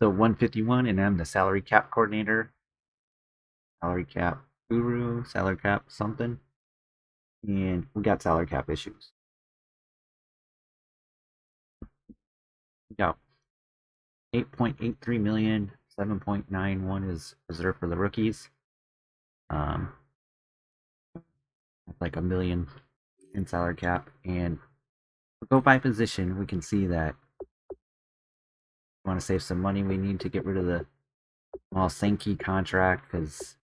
So 151, and I'm the salary cap coordinator, salary cap guru, salary cap something, and we got salary cap issues. We got 8.83 million, 7.91 is reserved for the rookies. Like a million in salary cap, and we go by position. We can see that we want to save some money. We need to get rid of the Sankey contract because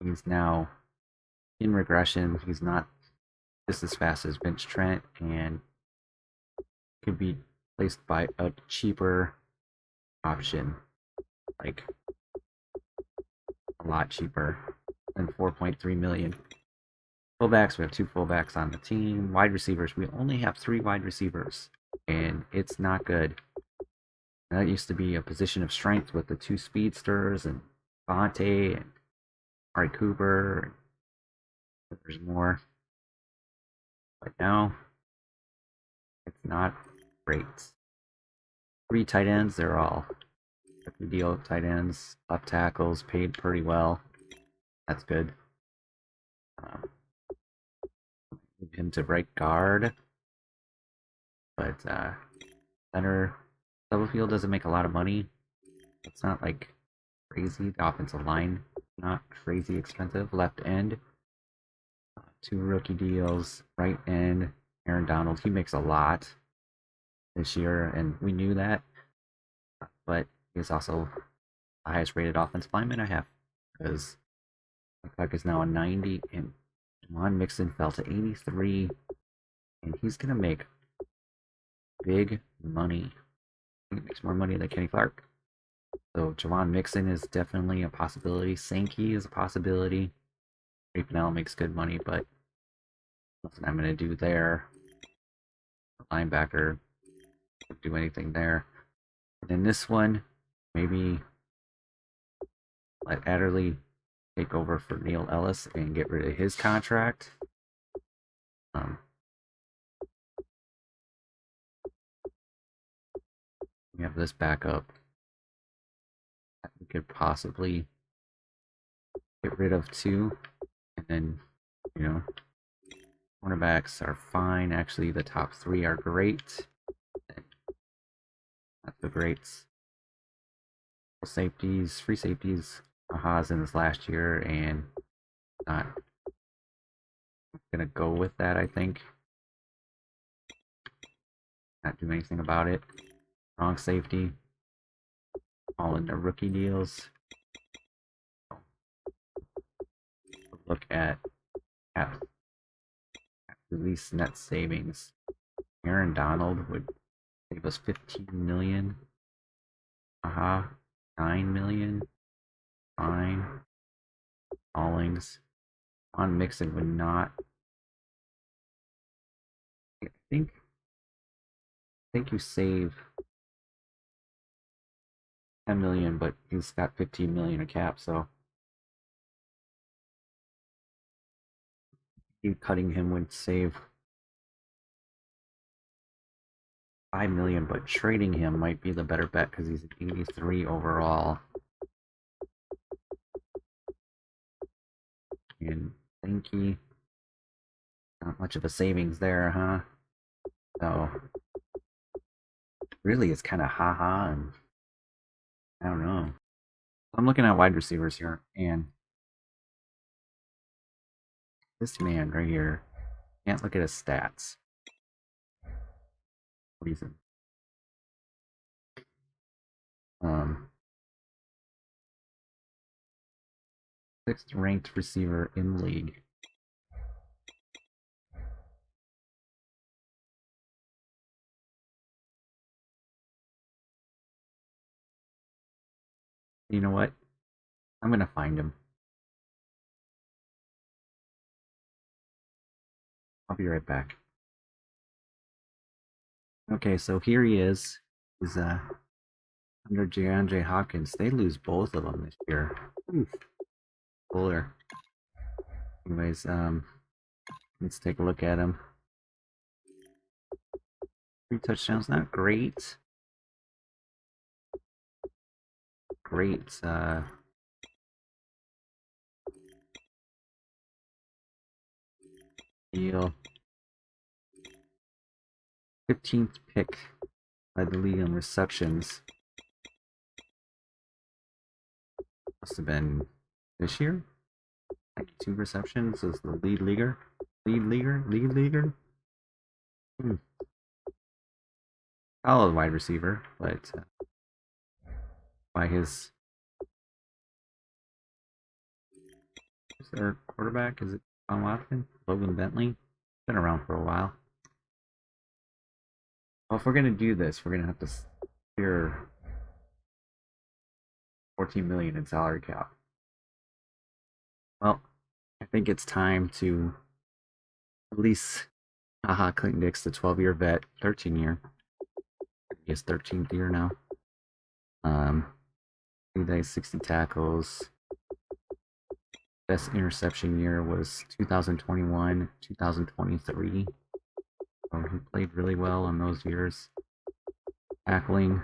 he's now in regression. He's not just as fast as Vince Trent, and could be placed by a cheaper option, like a lot cheaper than 4.3 million. Fullbacks, we have 2 fullbacks on the team. Wide receivers, we only have 3 wide receivers, and it's not good. That used to be a position of strength with the 2 speedsters and Fonte and Ari Cooper. There's more, but now it's not great. 3 tight ends, they're all deal tight ends. Left tackles paid pretty well. That's good. Move him to right guard, but center Stubblefield doesn't make a lot of money. It's not like crazy. The offensive line not crazy expensive. Left end, 2 rookie deals. Right end, Aaron Donald. He makes a lot this year, and we knew that. But he's also the highest rated offensive lineman I have, because McCuck is now a 90, and Juwan Mixon fell to 83, and he's gonna make big money. He makes more money than Kenny Clark. So Juwan Mixon is definitely a possibility. Sankey is a possibility. Penalties makes good money, but nothing I'm gonna do there. Linebacker, don't do anything there. And in this one, maybe let Adderley take over for Neil Ellis and get rid of his contract. We have this backup that we could possibly get rid of too, and then cornerbacks are fine. Actually, the top 3 are great. Not the greats. Safeties, free safeties. Aha's in this last year, and not gonna go with that. I think not do anything about it. Wrong safety. All in the rookie deals. Look at release net savings. Aaron Donald would save us 15 million. Aha, 9 million. Fine. Stallings. On Mixon would not. I think you save 10 million, but he's got 15 million of cap, so you cutting him would save 5 million, but trading him might be the better bet because he's 83 overall. And Thanky, not much of a savings there, huh? So really, it's kind of haha, and I don't know. I'm looking at wide receivers here, and this man right here, can't look at his stats. Reason. Sixth ranked receiver in the league. You know what? I'm gonna find him. I'll be right back. Okay, so here he is. He's under DeAndre Hopkins. They lose both of them this year. Oof. Cooler. Anyways, let's take a look at him. 3 touchdowns, not great. great deal. 15th pick by the league in receptions. Must have been this year. 92 receptions as the lead leaguer. Lead leaguer. Solid wide receiver, but by his is their quarterback? Is it John Watson? Logan Bentley? Been around for a while. Well, if we're gonna do this, we're gonna have to clear 14 million in salary cap. Well, I think it's time to release Clinton Dix, the 12-year vet, 13-year. His 13th year now. He 60 tackles. Best interception year was 2021, 2023. So he played really well in those years. Tackling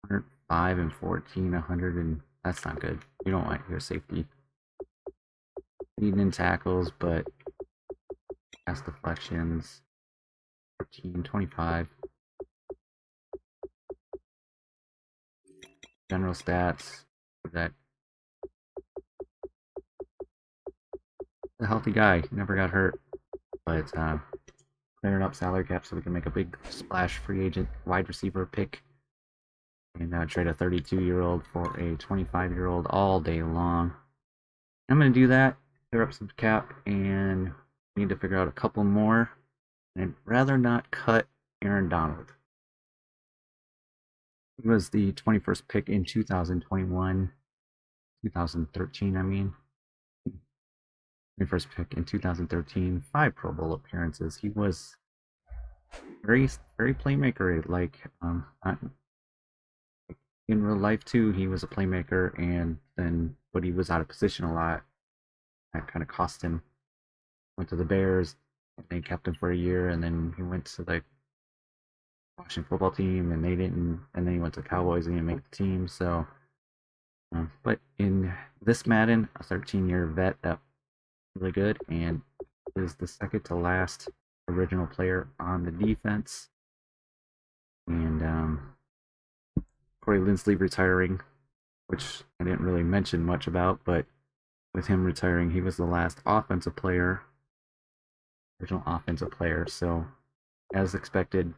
105 and 14, 100 and that's not good. You don't want your safety. Leading in tackles, but pass deflections 14, 25. General stats that a healthy guy, never got hurt, but clearing up salary cap so we can make a big splash free agent wide receiver pick and trade a 32-year-old for a 25-year-old all day long. I'm going to do that, clear up some cap, and we need to figure out a couple more. And I'd rather not cut Aaron Donald. He was the 21st pick in 2021, 2013, I mean. 21st pick in 2013, 5 Pro Bowl appearances. He was very playmaker, like in real life too. He was a playmaker, but he was out of position a lot. That kind of cost him. Went to the Bears, and they kept him for a year, and then he went to the Washington football team, and they didn't. And then he went to the Cowboys, and he didn't make the team. So, but in this Madden, a 13-year vet that really good and is the second to last original player on the defense. And Corey Linsley retiring, which I didn't really mention much about, but with him retiring, he was the last original offensive player. So, as expected,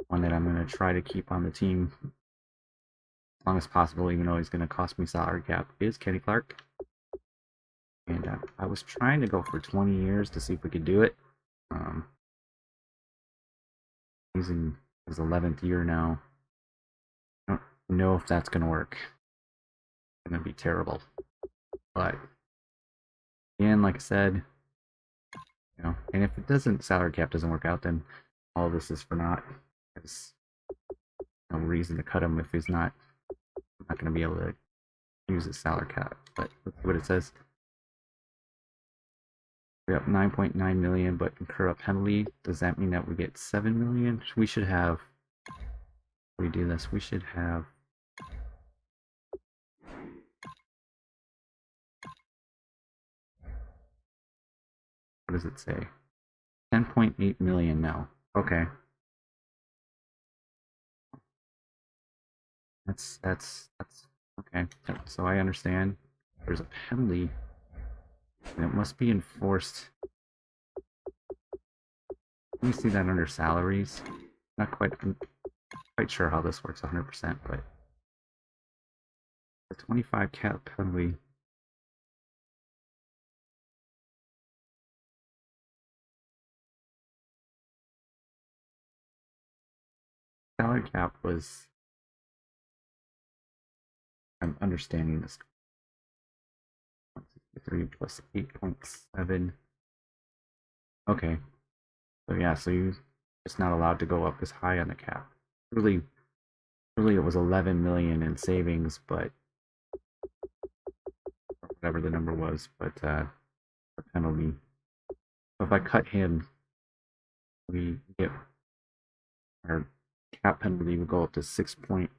one that I'm going to try to keep on the team as long as possible, even though he's going to cost me salary cap, is Kenny Clark. And I was trying to go for 20 years to see if we could do it. He's in his 11th year now. I don't know if that's going to work. It's going to be terrible. But, again, like I said, and if salary cap doesn't work out, then all of this is for naught. There's no reason to cut him if he's not going to be able to use his salary cap. But let's see what it says. We have 9.9 million, but incur a penalty. Does that mean that we get 7 million? We should have. If we do this, we should have. What does it say? 10.8 million now. Okay. That's okay. So I understand. There's a penalty, and it must be enforced. Let me see that under salaries. I'm quite sure how this works 100%, but the 25 cap penalty. Salary cap was. I'm understanding this. 163 plus 8.7. Okay. So yeah, so you're just not allowed to go up as high on the cap. Really, it was 11 million in savings, but whatever the number was, but the penalty. So if I cut him, we get our cap penalty would go up to 6 point.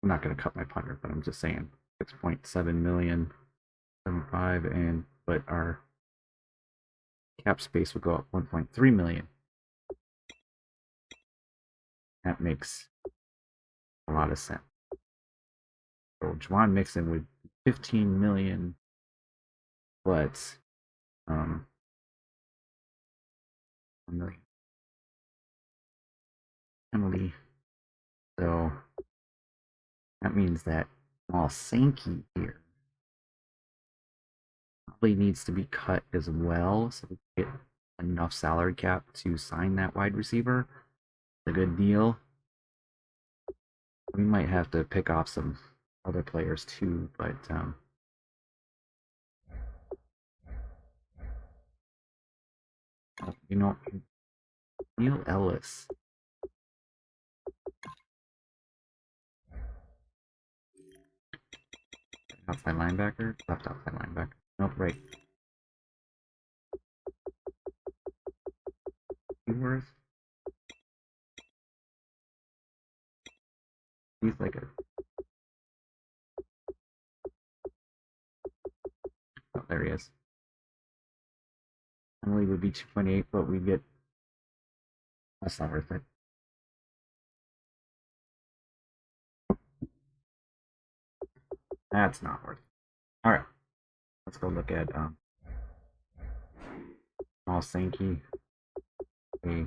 I'm not going to cut my punter, but I'm just saying 6.7 million, 75, and but our cap space would go up 1.3 million. That makes a lot of sense. So Juwan Mixon would 15 million, but 1 million penalty. So that means that Sankey here probably needs to be cut as well, so we get enough salary cap to sign that wide receiver. It's a good deal. We might have to pick off some other players too, but you know, Neil Ellis. Outside linebacker? Left outside linebacker. Nope, right. Worth. He's like a. Oh, there he is. Emily would be 2.8, but we get. That's not worth it. That's not worth it. All right, let's go look at Sankey, a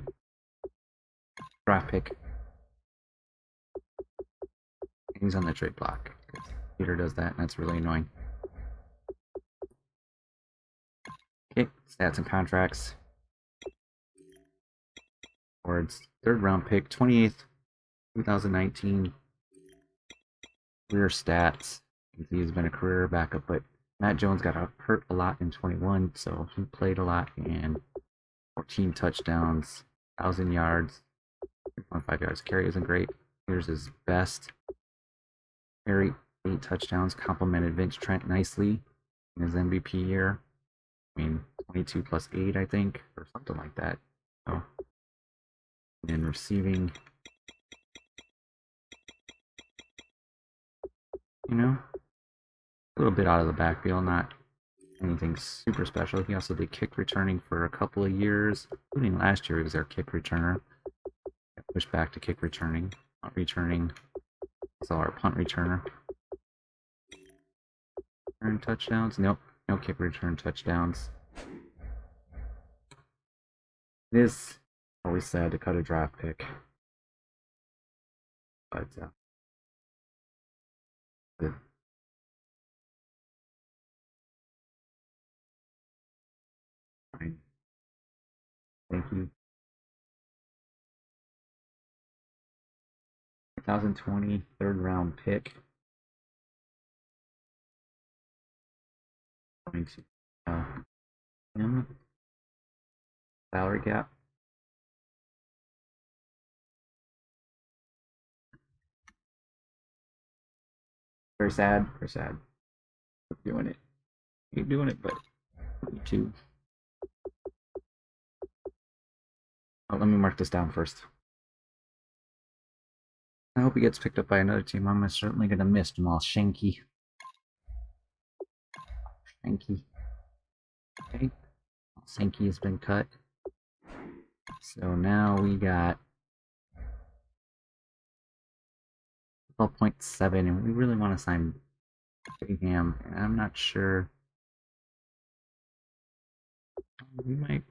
draft pick. He's on the trade block. Peter does that, and that's really annoying. Okay, stats and contracts. Awards, 3rd round pick, 28th, 2019. Career stats. He's been a career backup, but Matt Jones got hurt a lot in 21, so he played a lot, and 14 touchdowns, 1,000 yards, 3.5 yards carry isn't great. Here's his best carry, 8 touchdowns, complimented Vince Trent nicely in his MVP year. I mean, 22 plus 8, I think, or something like that. So, and then receiving, you know, a little bit out of the backfield, not anything super special. He also did kick returning for a couple of years, including last year. He was our kick returner. Pushed back to kick returning, punt returning. So our punt returner. Return touchdowns? Nope, no kick return touchdowns. It is always sad to cut a draft pick, but good. Fine. Thank you. 2020 3rd round pick. Going to him. Salary cap. Very sad. Very sad. Keep doing it. Keep doing it, but me too. Oh, let me mark this down first. I hope he gets picked up by another team. I'm certainly going to miss Jamal Shanky. Okay. Sankey has been cut. So now we got 12.7, and we really want to sign Bingham. And I'm not sure. We might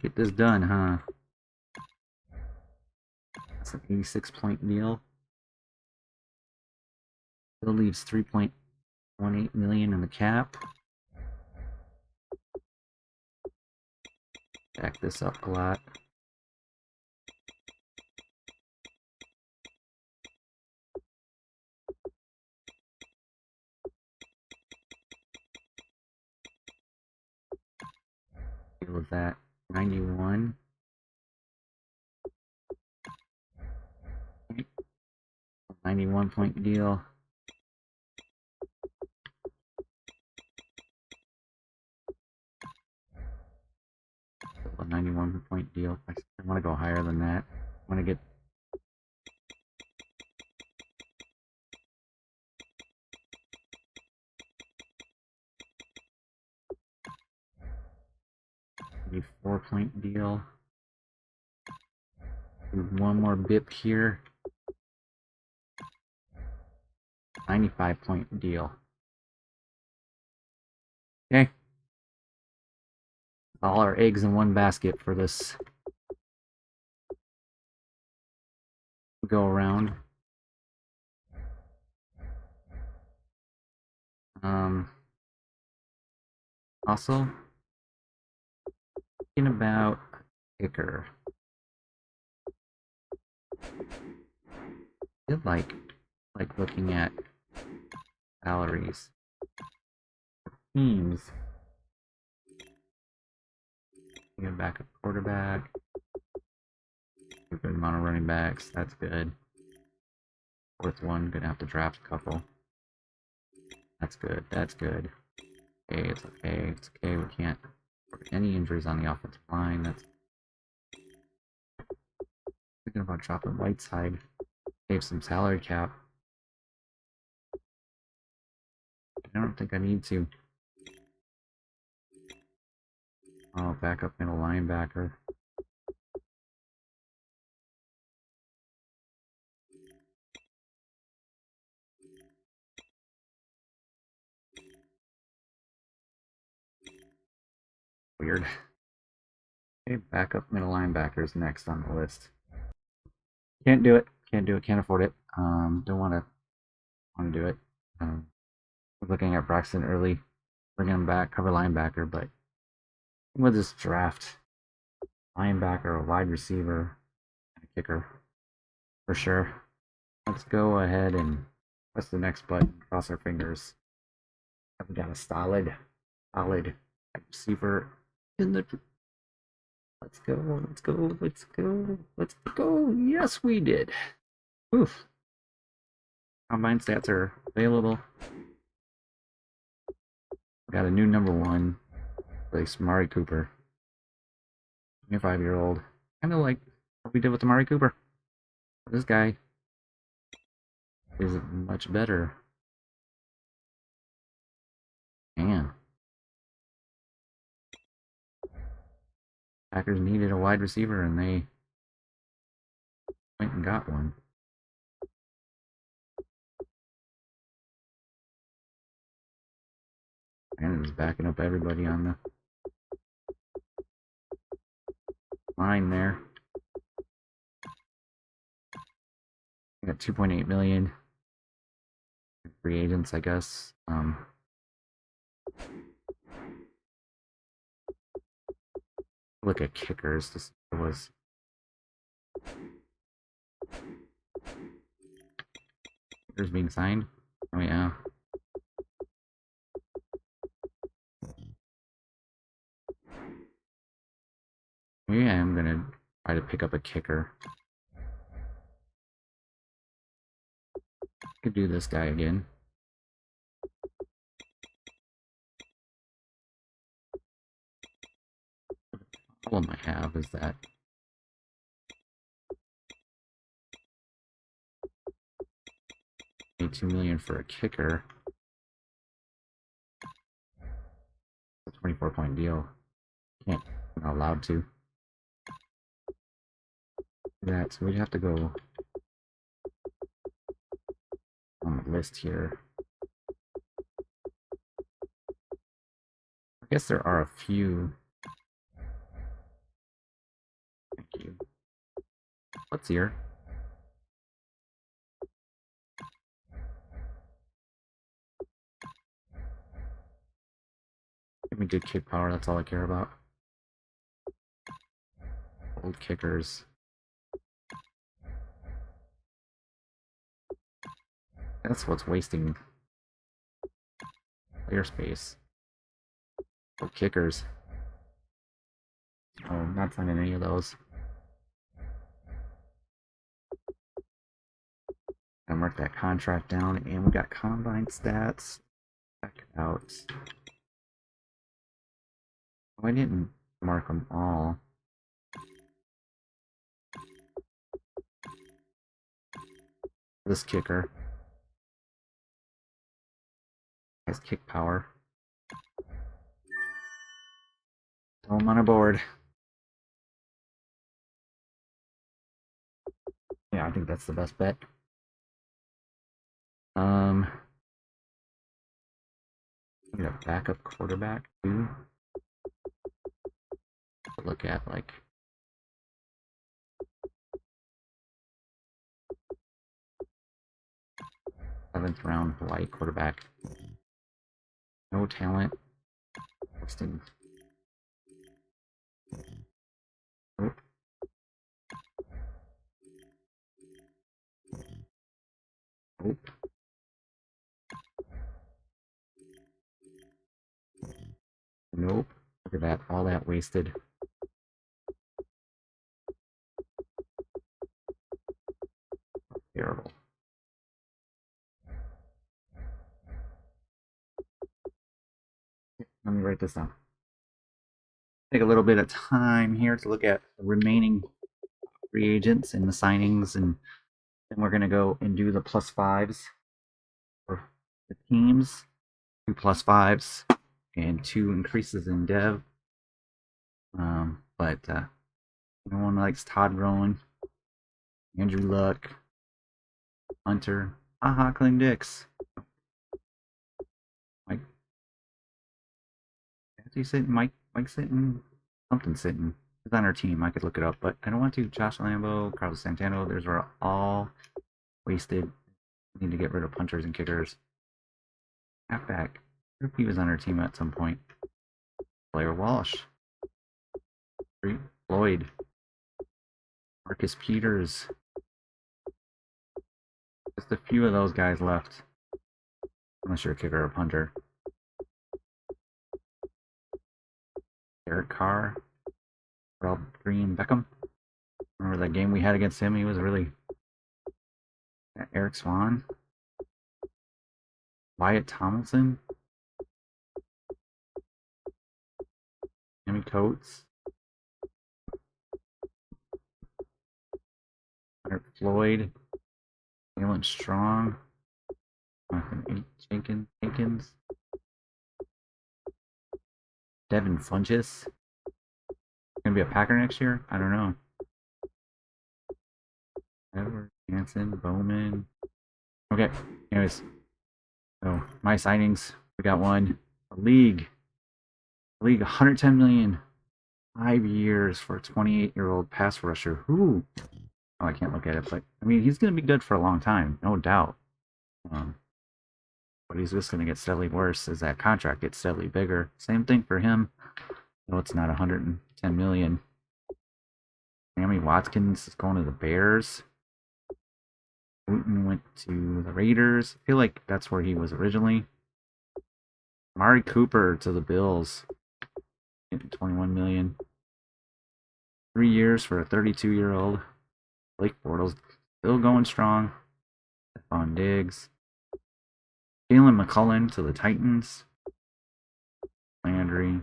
get this done, huh? That's an 86-point deal. Still leaves 3.18 million in the cap. Back this up a lot. What was that? 91. 91-point deal. 91 point deal. I want to go higher than that. I want to get maybe 4-point deal. Do one more bip here. 95-point deal. Okay. All our eggs in one basket for this go around. Also, thinking about kicker. I feel like looking at salaries. Teams. Get back a quarterback. A good amount of running backs. That's good. Fourth one, gonna have to draft a couple. That's good. That's good. Okay, it's okay. It's okay. We can't report any injuries on the offensive line. That's thinking about dropping Whiteside. Save some salary cap. I don't think I need to. Oh, backup middle linebacker. Weird. Okay, backup middle linebackers next on the list. Can't do it. Can't do it. Can't afford it. Don't want to do it. We're looking at Braxton early, bringing him back, cover linebacker, but we'll just draft linebacker, a wide receiver, and a kicker for sure. Let's go ahead and press the next button. Cross our fingers. We got a solid wide receiver in the. Let's go. Let's go. Let's go. Let's go. Yes, we did. Oof. Combine stats are available. We got a new number 1. Replace Amari Cooper. 25-year-old. Kind of like what we did with Amari Cooper. This guy is much better. Man. Packers needed a wide receiver and they went and got one. And is backing up everybody on the line there. We got 2.8 million free agents, I guess. Look at kickers. This was kickers being signed. Oh yeah. Maybe I am gonna try to pick up a kicker. Could do this guy again. The problem I have is that $2 million for a kicker. A 24-point deal. Can't. I'm not allowed to. That, so we'd have to go on the list here. I guess there are a few. Thank you. What's here? Give me good kick power, that's all I care about. Old kickers. That's what's wasting player space. Old kickers. Oh, I'm not finding any of those. I mark that contract down, and we got combine stats. Check out. Oh, I didn't mark them all. This kicker has kick power. Throw him on a board. Yeah, I think that's the best bet. Need a backup quarterback too. Look at like 7th round Blight quarterback. No talent. Boston. Nope. Nope. Nope. Look at that. All that wasted. Terrible. Let me write this down. Take a little bit of time here to look at the remaining free agents and the signings, and then we're going to go and do the +5s for the teams. 2 +5s and 2 increases in dev. But no one likes Todd Rowan, Andrew Luck, Hunter, Clem Dix. Mike, Mike Sitton, something Sitton. He's on our team. I could look it up, but I don't want to. Josh Lambo, Carlos Santano, those were all wasted. We need to get rid of punters and kickers. Halfback. I wonder if he was on our team at some point. Blair Walsh. Floyd. Marcus Peters. Just a few of those guys left. Unless you're a kicker or punter. Derek Carr. Ralph Green Beckham. Remember that game we had against him? He was really... Eric Swan. Wyatt Tomlinson. Jimmy Coates. Leonard Floyd. Jalen Strong. Jonathan Jenkins. Devin Funchess. Gonna be a Packer next year? I don't know. Edward Hanson, Bowman. Okay, anyways. So my signings. We got one. A league 110 million. 5 years for a 28-year-old pass rusher. Who? Oh, I can't look at it, but I mean, he's going to be good for a long time, no doubt. But he's just going to get steadily worse as that contract gets steadily bigger. Same thing for him. No, it's not 110 million. Sammy Watkins is going to the Bears. Wooten went to the Raiders. I feel like that's where he was originally. Amari Cooper to the Bills. Getting 21 million. 3 years for a 32-year-old. Blake Bortles still going strong. Stephon Diggs. Jalen McCullen to the Titans. Landry.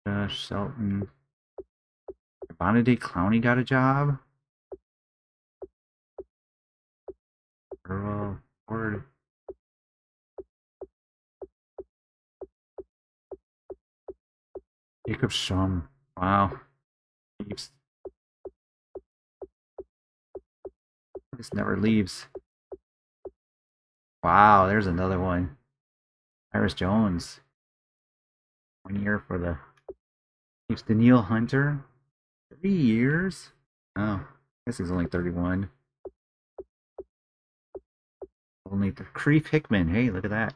Josh Shelton. Bonade Clowney got a job. Earl Ford. Jacob Shum. Wow. Leaves. This never leaves. Wow, there's another one. Iris Jones. 1 year for the Chiefs. Daniil Hunter. 3 years? Oh, I guess he's only 31. Only the Creef Hickman. Hey, look at that.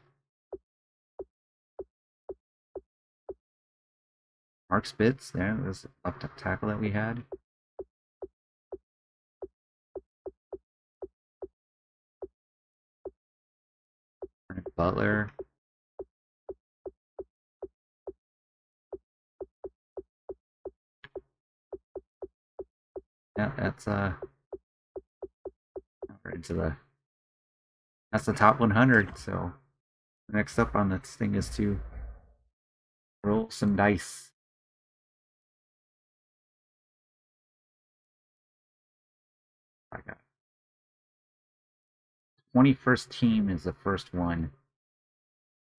Mark Spitz. There, there's the left tackle that we had. Butler. Yeah, that's right into the that's the top 100. So next up on this thing is to roll some dice. I got 21st team is the first one.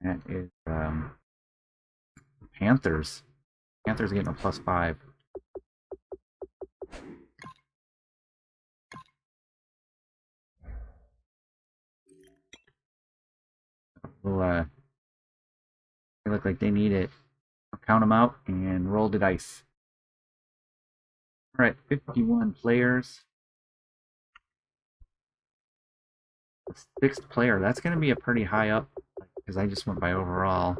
That is Panthers. Panthers getting a +5. Well, they look like they need it. I'll count them out and roll the dice. All right, 51 players. The 6th player. That's going to be a pretty high up because I just went by overall.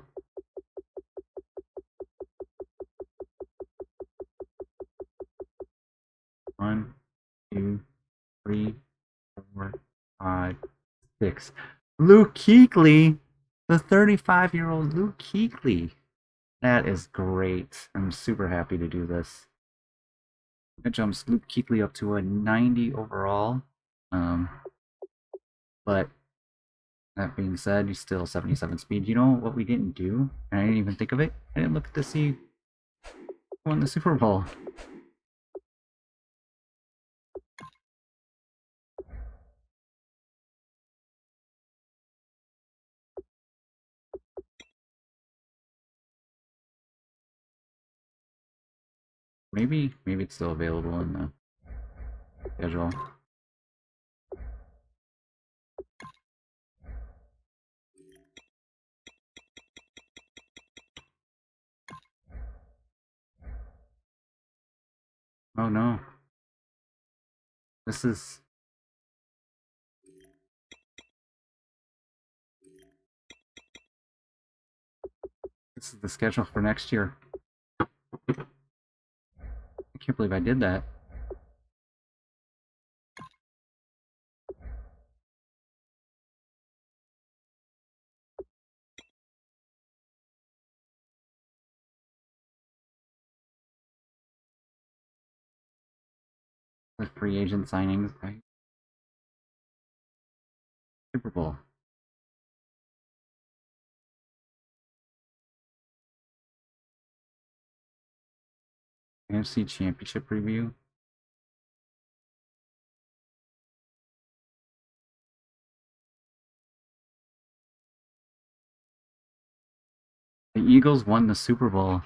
One, 2, 3, 4, 5, 6. Luke Kuechly, the 35-year-old Luke Kuechly. That is great. I'm super happy to do this. That jumps Luke Kuechly up to a 90 overall. But that being said, he's still 77 speed. You know what we didn't do? And I didn't even think of it. I didn't look to see who won the Super Bowl. Maybe it's still available in the schedule. Oh no. This is the schedule for next year. I can't believe I did that. The free agent signings, right? Super Bowl. NFC Championship preview. The Eagles won the Super Bowl.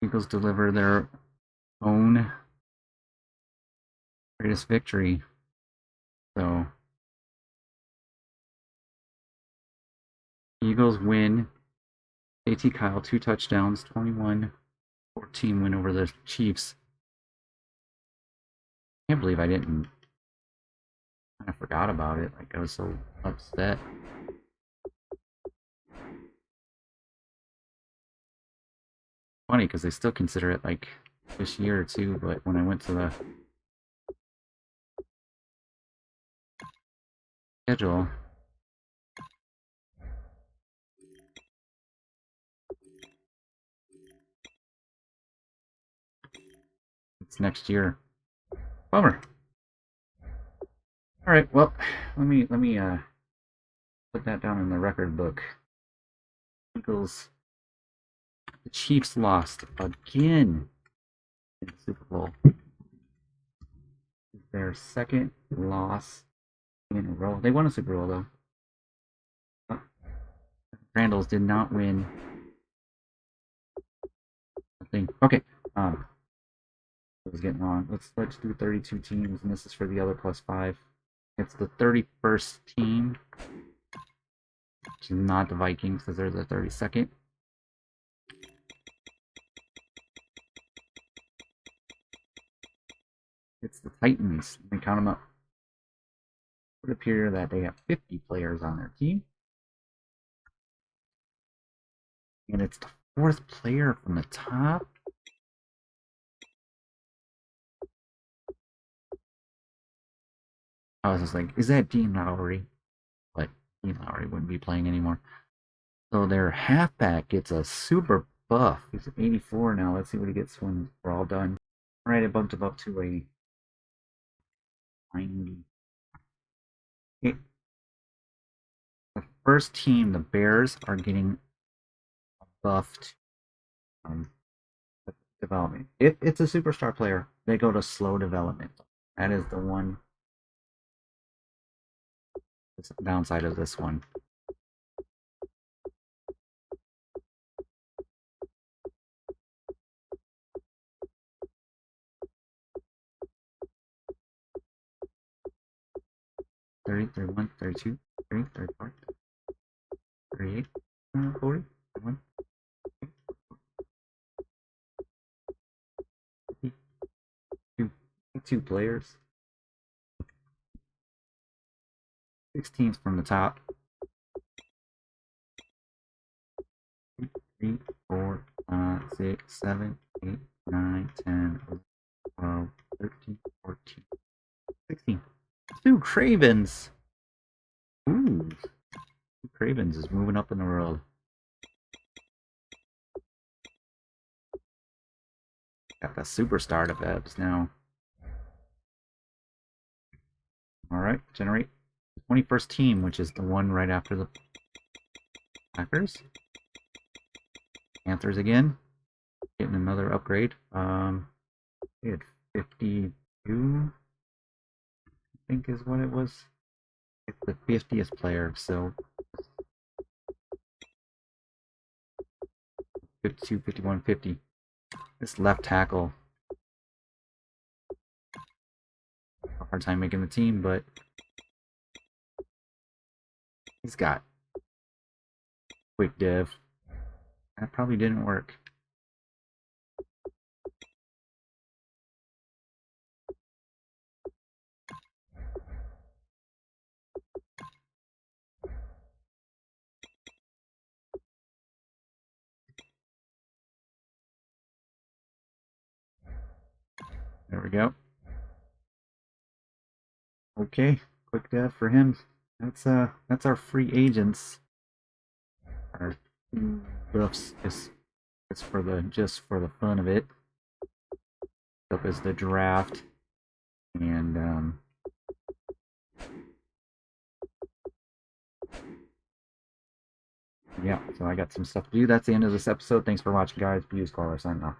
Eagles deliver their own greatest victory. So Eagles win. AT Kyle 2 touchdowns, 21-14 win over the Chiefs. Can't believe I didn't. I forgot about it. Like I was so upset. Funny because they still consider it like this year or two, but when I went to the schedule, it's next year. Bummer. All right, well, let me put that down in the record book. Eagles. The Chiefs lost again in the Super Bowl. Their second loss in a row. They won a Super Bowl though. Randalls did not win. Okay. I was getting wrong. Let's do 32 teams, and this is for the other +5. It's the 31st team, which is not the Vikings because they're the 32nd. It's the Titans. Let me count them up. It would appear that they have 50 players on their team. And it's the 4th player from the top. I was just like, is that Dean Lowry? But Dean Lowry wouldn't be playing anymore. So their halfback gets a super buff. He's 84 now. Let's see what he gets when we're all done. All right, I bumped him up to a 90. Okay. The first team, the Bears, are getting buffed development. If it's a superstar player, they go to slow development. That is the one downside of this one. $30, $31, $32, $33, $34, $38, $40, $41, two players. 6 teams from the top. 3, 4, 5, 6, 7, 8, 9, 10, 12, 13, 14, 16. 2 Cravens. Ooh. 2 Cravens is moving up in the world. Got the superstar to Bebs now. Alright, generate 21st team, which is the one right after the Packers. Panthers again. Getting another upgrade. We had 52, I think is what it was. It's the 50th player, so 52, 51, 50. This left tackle. A hard time making the team, but he's got quick dev. That probably didn't work. There we go. Okay, quick dev for him. That's our free agents. Our buffs is it's for the just for the fun of it. Up is the draft, and yeah, so I got some stuff to do. That's the end of this episode. Thanks for watching, guys. Views caller signing off.